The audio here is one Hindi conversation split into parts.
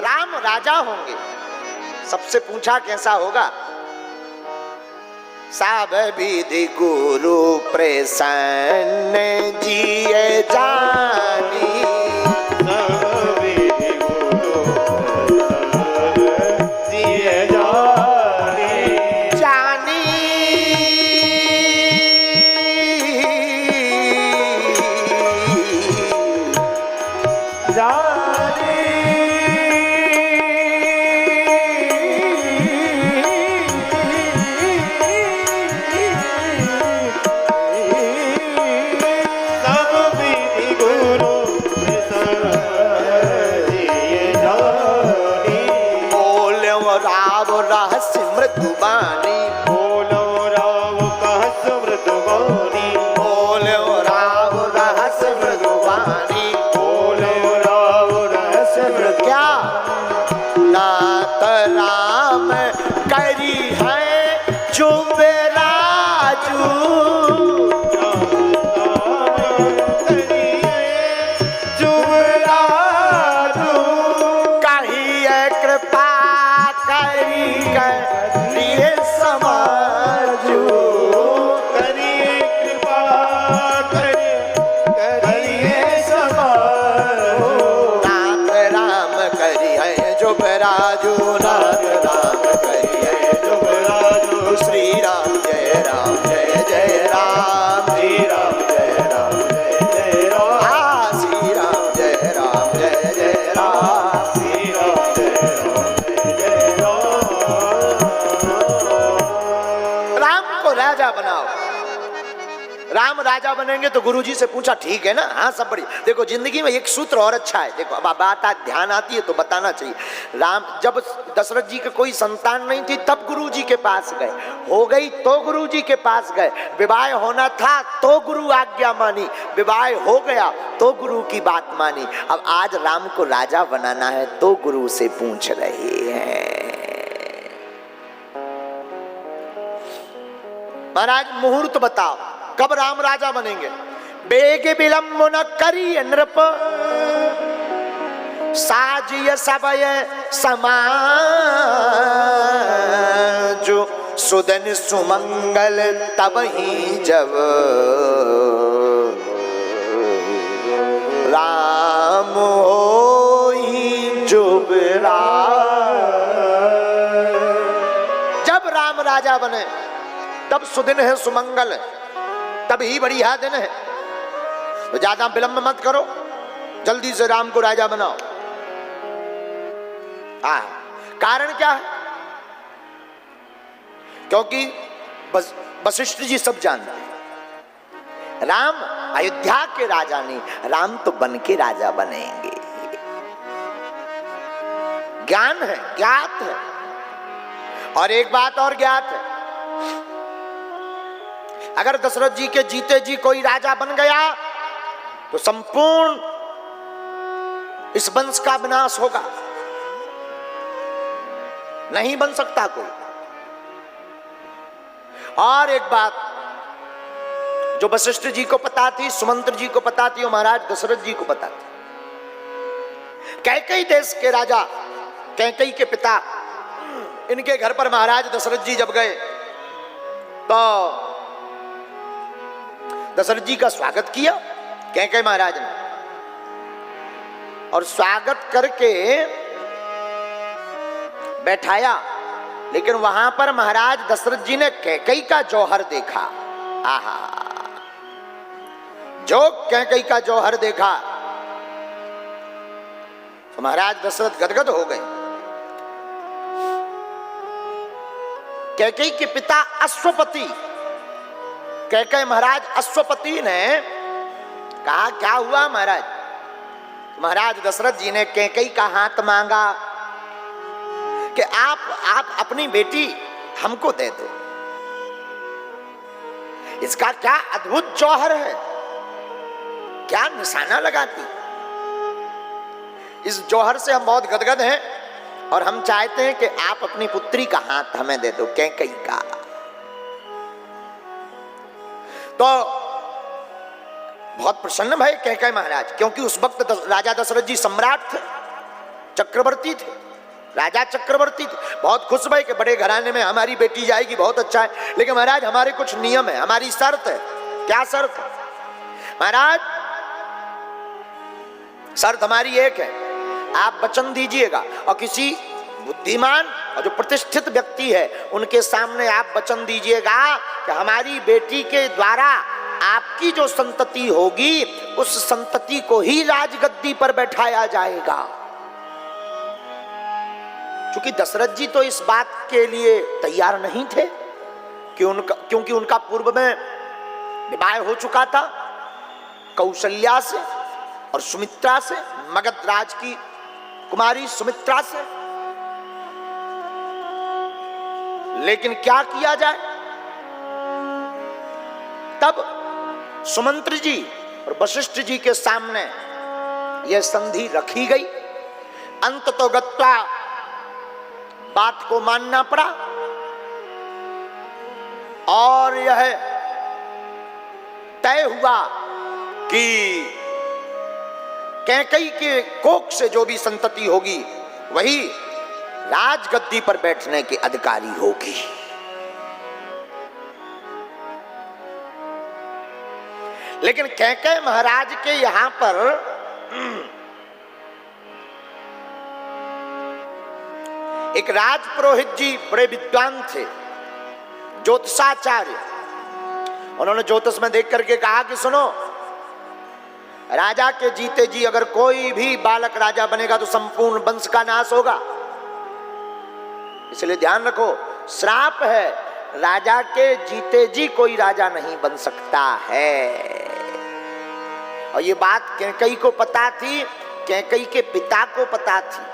राम राजा होंगे। सबसे पूछा कैसा होगा? सब विधि गुरु प्रसन्न जिए जानी, सब विधि गुरु प्रसन्न जिए जानी, जानी रहस्य मृदुबानी, बोलो राव कहस मृदुबानी, बोलो राव रहस्य मृदुबानी, बोलो राव रहस्य मृदुबानी। क्या नाथ राम करी है जुबराजू, जुबराजू, कहिए कृपा करी करिए समाजू, करिए कृपा करिए समाजू। नाथ राम करी है जुबराजू, नाथ राम करी है जुबराजू। श्री राम जय राम जय जय राम, श्री राम जय राम जय जय राम, श्री राम जय राम जय जय राम, श्री राम जय राम जय जय राम। राम को राजा बनाओ। राम राजा बनेंगे तो गुरुजी से पूछा, ठीक है ना? हाँ सब बढ़िया। देखो जिंदगी में एक सूत्र और अच्छा है, देखो अब बात ध्यान आती है तो बताना चाहिए। राम जब दशरथ जी के कोई संतान नहीं थी तब गुरुजी के पास गए, हो गई तो गुरुजी के पास गए, विवाह होना था तो गुरु आज्ञा मानी, विवाह हो गया तो गुरु की बात मानी। अब आज राम को राजा बनाना है तो गुरु से पूछ रहे हैं। महाराज मुहूर्त बताओ कब राम राजा बनेंगे? बेग विलंब न करी नृप, साजिय सबय समाज, सुदन सुमंगल तब ही जब राम होई जुबराज। जब राम राजा बने तब सुदिन है, सुमंगल है, तब ही बढ़िया दिन है। तो ज्यादा विलंब मत करो, जल्दी से राम को राजा बनाओ। कारण क्या है? क्योंकि वशिष्ठ जी सब जानते हैं राम अयोध्या के राजा नहीं, राम तो बन के राजा बनेंगे। ज्ञान है, ज्ञात है। और एक बात और ज्ञात है, अगर दशरथ जी के जीते जी कोई राजा बन गया तो संपूर्ण इस वंश का विनाश होगा, नहीं बन सकता कोई। और एक बात जो वशिष्ठ जी को पता थी, सुमंत्र जी को पता थी, और महाराज दशरथ जी को पता थी। कैकेयी देश के राजा, कैकेयी के पिता, इनके घर पर महाराज दशरथ जी जब गए तो दशरथ जी का स्वागत किया कैकेयी महाराज ने, और स्वागत करके बैठाया। लेकिन वहां पर महाराज दशरथ जी ने कैकेयी का जौहर देखा। आहा, जो कैकेयी का जौहर देखा तो महाराज दशरथ गदगद हो गए। कैकेयी के पिता अश्वपति, कैकेयी महाराज अश्वपति ने कहा, क्या हुआ महाराज? महाराज दशरथ जी ने कैकेयी का हाथ मांगा कि आप अपनी बेटी हमको दे दो। इसका क्या अद्भुत जौहर है, क्या निशाना लगाती। इस जौहर से हम बहुत गदगद हैं और हम चाहते हैं कि आप अपनी पुत्री का हाथ हमें दे दो, कैकेयी का। तो बहुत प्रसन्न भय कैकेयी महाराज, क्योंकि उस वक्त राजा दशरथ जी सम्राट थे। चक्रवर्ती थे, राजा चक्रवर्ती थे, बहुत खुश भई कि बड़े घराने में हमारी बेटी जाएगी, बहुत अच्छा है। लेकिन महाराज हमारे कुछ नियम है, हमारी शर्त है। क्या शर्त है महाराज? शर्त हमारी एक है, आप वचन दीजिएगा और किसी बुद्धिमान और जो प्रतिष्ठित व्यक्ति है उनके सामने आप वचन दीजिएगा कि हमारी बेटी के द्वारा आपकी जो संतति होगी उस संतति को ही राजगद्दी पर बैठाया जाएगा। क्योंकि दशरथ जी तो इस बात के लिए तैयार नहीं थे कि क्योंकि उनका पूर्व में विवाह हो चुका था कौशल्या से और सुमित्रा से, मगध राज की कुमारी सुमित्रा से। लेकिन क्या किया जाए? तब सुमंत्र जी और वशिष्ठ जी के सामने यह संधि रखी गई। अंततोगत्वा बात को मानना पड़ा और यह तय हुआ कि कैकेयी के कोख से जो भी संतति होगी वही राजगद्दी पर बैठने के अधिकारी होगी। लेकिन कैकेयी महाराज के यहां पर एक राजपुरोहित जी बड़े विद्वान थे, ज्योतिषाचार्य। उन्होंने ज्योतिष में देख करके कहा कि सुनो, राजा के जीते जी अगर कोई भी बालक राजा बनेगा तो संपूर्ण वंश का नाश होगा, इसलिए ध्यान रखो, श्राप है, राजा के जीते जी कोई राजा नहीं बन सकता है। और ये बात कैकेयी को पता थी, कैकेयी के पिता को पता थी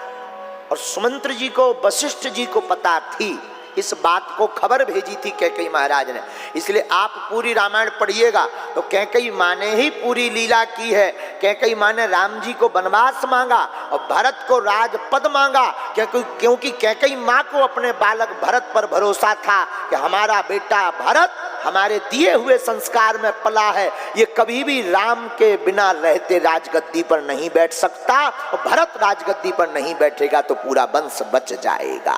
और सुमंत्र जी को, वशिष्ठ जी को पता थी। इस बात को खबर भेजी थी कैकेयी महाराज ने। इसलिए आप पूरी रामायण पढ़िएगा तो कैकेयी माँ ने ही पूरी लीला की है। कैकेयी माँ ने राम जी को वनवास मांगा और भरत को राजपद मांगा, क्योंकि कैकेयी माँ को अपने बालक भरत पर भरोसा था कि हमारा बेटा भरत हमारे दिए हुए संस्कार में पला है, ये कभी भी राम के बिना रहते राजगद्दी पर नहीं बैठ सकता और भरत राजगद्दी पर नहीं बैठेगा तो पूरा वंश बच जाएगा।